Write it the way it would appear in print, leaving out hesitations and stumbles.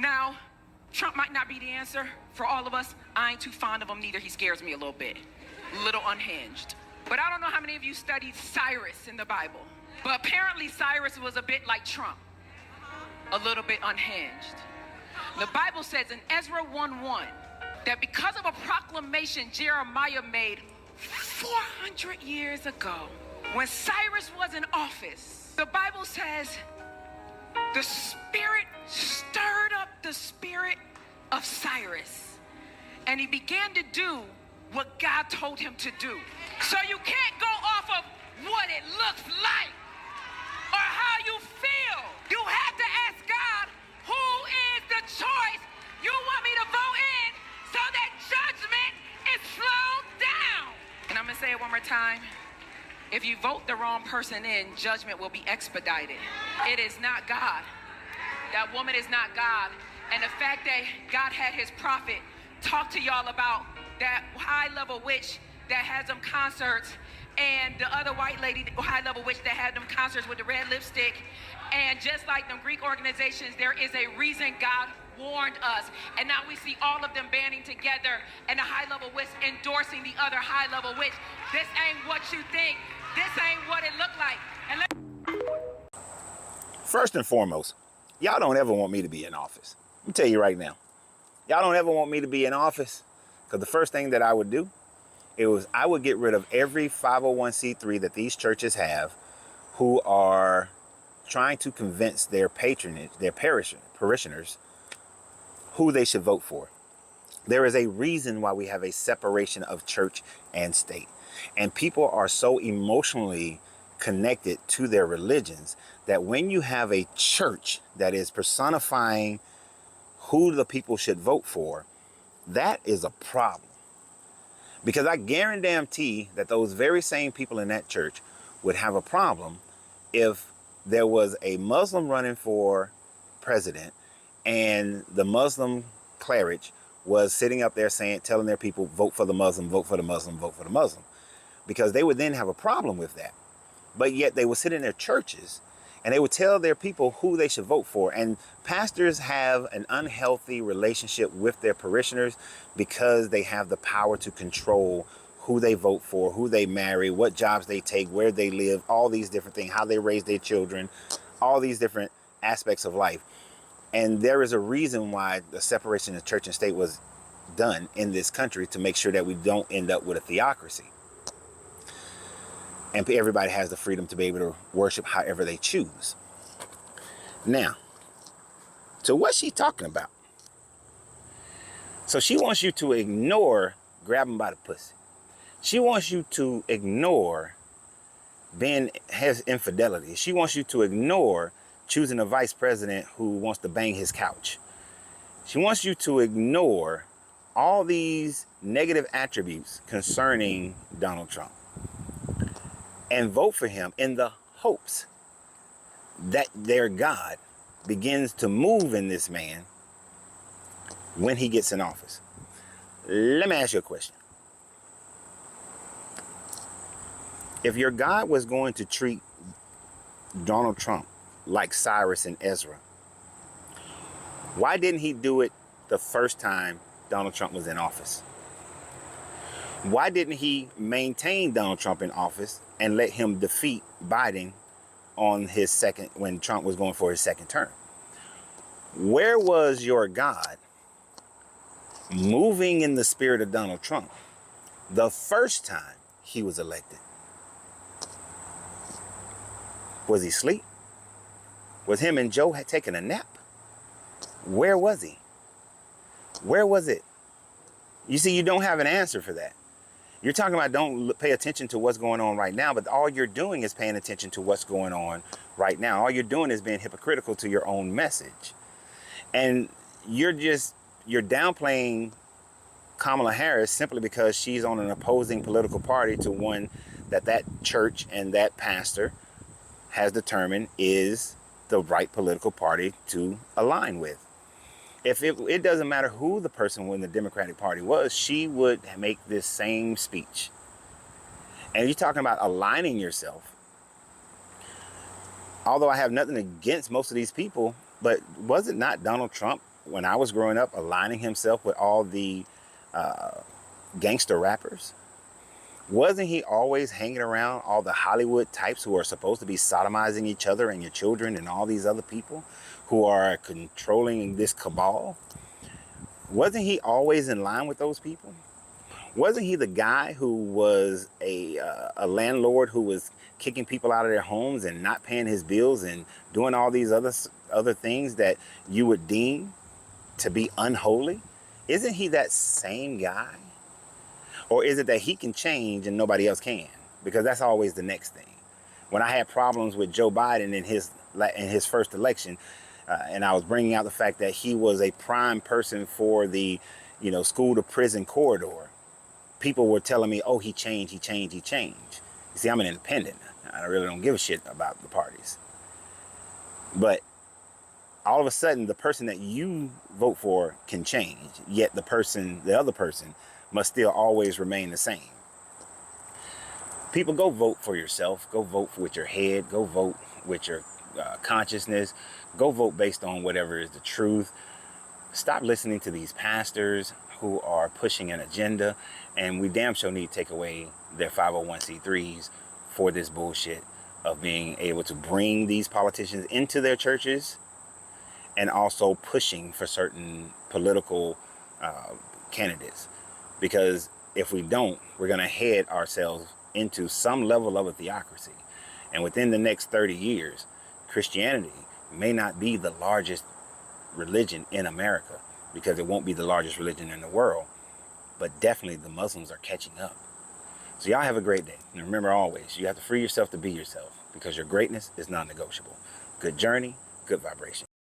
Now, Trump might not be the answer for all of us. I ain't too fond of him neither. He scares me a little bit. A little unhinged. But I don't know how many of you studied Cyrus in the Bible. But apparently Cyrus was a bit like Trump. A little bit unhinged. The Bible says in Ezra 1:1 that because of a proclamation Jeremiah made 400 years ago, when Cyrus was in office, the Bible says the Spirit stirred up the spirit of Cyrus, and he began to do what God told him to do. So you can't go off of what it looks like or how you feel. You have to ask God, who is the choice you want me to vote in so that judgment is slowed down? And I'm going to say it one more time. If you vote the wrong person in, judgment will be expedited. It is not God. That woman is not God. And the fact that God had his prophet talk to y'all about that high-level witch that had them concerts, and the other white lady, the high-level witch that had them concerts with the red lipstick, and just like them Greek organizations, there is a reason God warned us. And now we see all of them banding together and the high-level witch endorsing the other high-level witch. This ain't what you think. This ain't what it looked like. First and foremost, y'all don't ever want me to be in office. Let me tell you right now. Y'all don't ever want me to be in office, because the first thing that I would do I would get rid of every 501c3 that these churches have who are trying to convince their patronage, their parishioners, who they should vote for. There is a reason why we have a separation of church and state. And people are so emotionally connected to their religions that when you have a church that is personifying who the people should vote for, that is a problem. Because I guarantee that those very same people in that church would have a problem if there was a Muslim running for president and the Muslim cleric was sitting up there telling their people, vote for the Muslim, vote for the Muslim, vote for the Muslim. Because they would then have a problem with that. But yet they would sit in their churches and they would tell their people who they should vote for. And pastors have an unhealthy relationship with their parishioners because they have the power to control who they vote for, who they marry, what jobs they take, where they live, all these different things, how they raise their children, all these different aspects of life. And there is a reason why the separation of church and state was done in this country, to make sure that we don't end up with a theocracy. And everybody has the freedom to be able to worship however they choose. Now, so what's she talking about? So she wants you to ignore grabbing by the pussy. She wants you to ignore has infidelity. She wants you to ignore choosing a vice president who wants to bang his couch. She wants you to ignore all these negative attributes concerning Donald Trump and vote for him in the hopes that their God begins to move in this man when he gets in office. Let me ask you a question. If your God was going to treat Donald Trump like Cyrus and Ezra, why didn't he do it the first time Donald Trump was in office? Why didn't he maintain Donald Trump in office and let him defeat Biden on his second, when Trump was going for his second term? Where was your God moving in the spirit of Donald Trump the first time he was elected? Was he asleep? Was him and Joe had taken a nap? Where was he? Where was it? You see, you don't have an answer for that. You're talking about don't pay attention to what's going on right now, but all you're doing is paying attention to what's going on right now. All you're doing is being hypocritical to your own message. And you're downplaying Kamala Harris simply because she's on an opposing political party to one that church and that pastor has determined is the right political party to align with. If it doesn't matter who the person in the Democratic Party was, she would make this same speech. And you're talking about aligning yourself. Although I have nothing against most of these people, but was it not Donald Trump when I was growing up, aligning himself with all the gangster rappers? Wasn't he always hanging around all the Hollywood types who are supposed to be sodomizing each other and your children and all these other people who are controlling this cabal? Wasn't he always in line with those people? Wasn't he the guy who was a landlord who was kicking people out of their homes and not paying his bills and doing all these other things that you would deem to be unholy? Isn't he that same guy? Or is it that he can change and nobody else can? Because that's always the next thing. When I had problems with Joe Biden in his first election, and I was bringing out the fact that he was a prime person for the, school to prison corridor, people were telling me, oh, he changed, he changed, he changed. You see, I'm an independent. I really don't give a shit about the parties. But all of a sudden, the person that you vote for can change, yet the other person must still always remain the same. People, go vote for yourself. Go vote with your head. Go vote with your consciousness. Go vote based on whatever is the truth. Stop listening to these pastors who are pushing an agenda, and we damn sure need to take away their 501c3s for this bullshit of being able to bring these politicians into their churches and also pushing for certain political candidates. Because if we don't, we're going to head ourselves into some level of a theocracy. And within the next 30 years, Christianity may not be the largest religion in America, because it won't be the largest religion in the world, but definitely the Muslims are catching up. So y'all have a great day. And remember always, you have to free yourself to be yourself, because your greatness is non-negotiable. Good journey, good vibration.